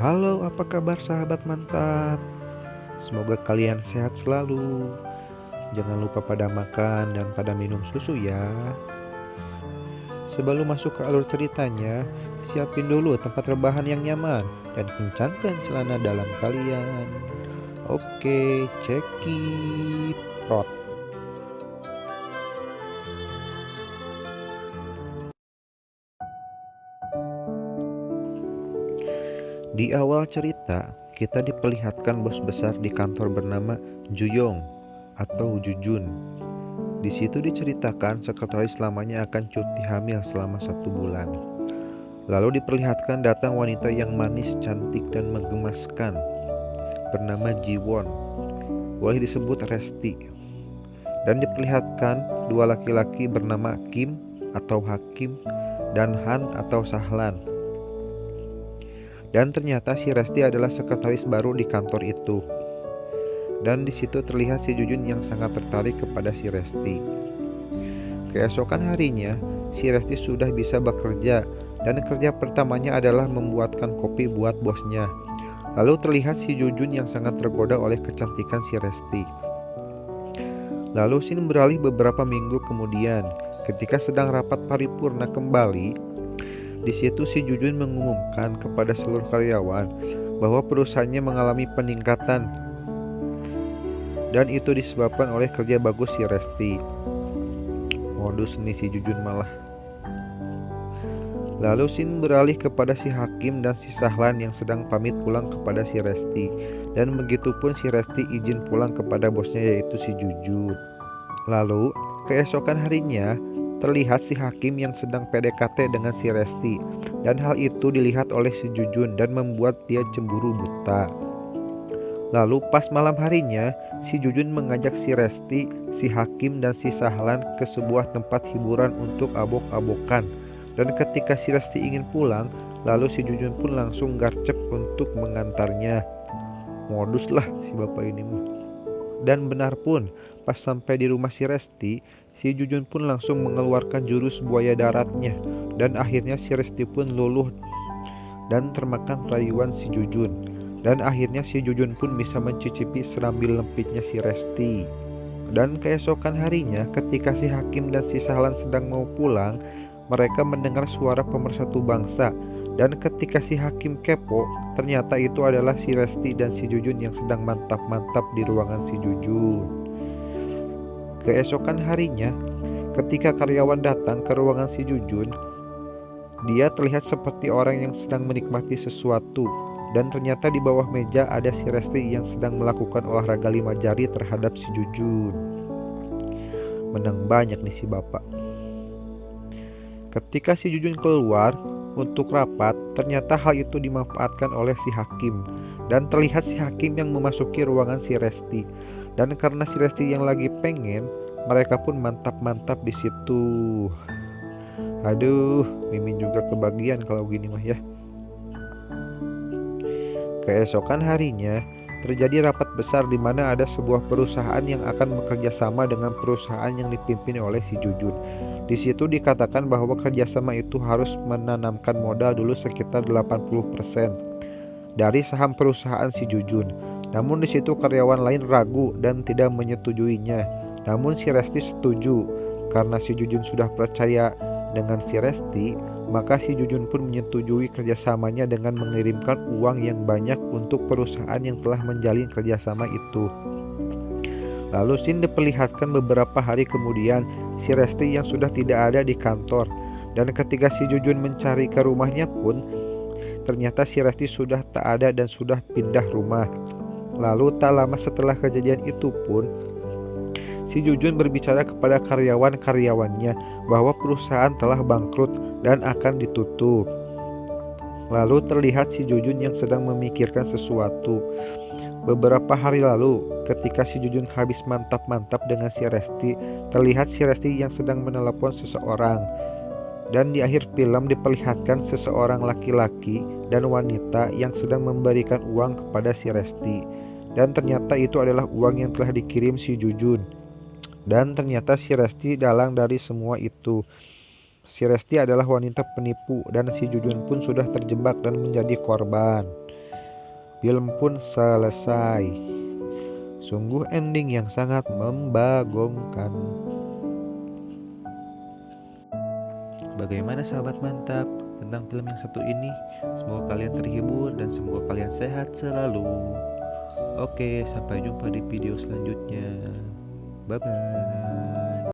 Halo, apa kabar sahabat mantap? Semoga kalian sehat selalu. Jangan lupa pada makan dan pada minum susu ya. Sebelum masuk ke alur ceritanya, siapin dulu tempat rebahan yang nyaman dan kencangkan celana dalam kalian. Oke, cekidot. Di awal cerita, kita diperlihatkan bos besar di kantor bernama Juyong atau Jujun. Di situ diceritakan sekretaris lamanya akan cuti hamil selama 1 bulan. Lalu diperlihatkan datang wanita yang manis, cantik, dan menggemaskan bernama Jiwon. Boleh disebut Resti. Dan diperlihatkan dua laki-laki bernama Kim atau Hakim dan Han atau Sahlan. Dan ternyata si Resti adalah sekretaris baru di kantor itu. Dan di situ terlihat si Jujun yang sangat tertarik kepada si Resti. Keesokan harinya, si Resti sudah bisa bekerja dan kerja pertamanya adalah membuatkan kopi buat bosnya. Lalu terlihat si Jujun yang sangat tergoda oleh kecantikan si Resti. Lalu scene beralih beberapa minggu kemudian, ketika sedang rapat paripurna kembali. Di situ si Jujun mengumumkan kepada seluruh karyawan bahwa perusahaannya mengalami peningkatan. Dan itu disebabkan oleh kerja bagus si Resti. Modus nih si Jujun malah. Lalu scene beralih kepada si Hakim dan si Sahlan yang sedang pamit pulang kepada si Resti. Dan begitupun si Resti izin pulang kepada bosnya yaitu si Jujun. Lalu keesokan harinya terlihat si Hakim yang sedang PDKT dengan si Resti. Dan hal itu dilihat oleh si Jujun dan membuat dia cemburu buta. Lalu pas malam harinya, si Jujun mengajak si Resti, si Hakim, dan si Sahlan ke sebuah tempat hiburan untuk abok-abokan. Dan ketika si Resti ingin pulang, lalu si Jujun pun langsung garcep untuk mengantarnya. Modus lah si bapak ini mah. Dan benar pun, pas sampai di rumah si Resti, si Jujun pun langsung mengeluarkan jurus buaya daratnya. Dan akhirnya si Resti pun luluh dan termakan rayuan si Jujun. Dan akhirnya si Jujun pun bisa mencicipi serambil lempitnya si Resti. Dan keesokan harinya ketika si Hakim dan si Sahlan sedang mau pulang, mereka mendengar suara pemersatu bangsa. Dan ketika si Hakim kepo, ternyata itu adalah si Resti dan si Jujun yang sedang mantap-mantap di ruangan si Jujun. Keesokan harinya ketika karyawan datang ke ruangan si Jujun, dia terlihat seperti orang yang sedang menikmati sesuatu. Dan ternyata di bawah meja ada si Resti yang sedang melakukan olahraga 5 jari terhadap si Jujun. Menang banyak nih si bapak. Ketika si Jujun keluar untuk rapat, ternyata hal itu dimanfaatkan oleh si Hakim. Dan terlihat si Hakim yang memasuki ruangan si Resti. Dan karena si Resti yang lagi pengen, mereka pun mantap-mantap di situ. Aduh, Mimin juga kebagian kalau gini mah ya. Keesokan harinya, terjadi rapat besar di mana ada sebuah perusahaan yang akan bekerja sama dengan perusahaan yang dipimpin oleh si Jujun. Di situ dikatakan bahwa kerjasama itu harus menanamkan modal dulu sekitar 80% dari saham perusahaan si Jujun. Namun di situ karyawan lain ragu dan tidak menyetujuinya. Namun si Resti setuju. Karena si Jujun sudah percaya dengan si Resti, maka si Jujun pun menyetujui kerjasamanya dengan mengirimkan uang yang banyak untuk perusahaan yang telah menjalin kerjasama itu. Lalu scene diperlihatkan beberapa hari kemudian, si Resti yang sudah tidak ada di kantor. Dan ketika si Jujun mencari ke rumahnya pun, ternyata si Resti sudah tak ada dan sudah pindah rumah. Lalu tak lama setelah kejadian itu pun, si Jujun berbicara kepada karyawan-karyawannya bahwa perusahaan telah bangkrut dan akan ditutup. Lalu terlihat si Jujun yang sedang memikirkan sesuatu. Beberapa hari lalu, ketika si Jujun habis mantap-mantap dengan si Resti, terlihat si Resti yang sedang menelepon seseorang. Dan di akhir film diperlihatkan seseorang laki-laki dan wanita yang sedang memberikan uang kepada si Resti. Dan ternyata itu adalah uang yang telah dikirim si Jujun. Dan ternyata si Resti dalang dari semua itu. Si Resti adalah wanita penipu dan si Jujun pun sudah terjebak dan menjadi korban. Film pun selesai. Sungguh ending yang sangat membagongkan. Bagaimana sahabat mantap tentang film yang satu ini? Semoga kalian terhibur dan semoga kalian sehat selalu. Oke, sampai jumpa di video selanjutnya. Bye bye.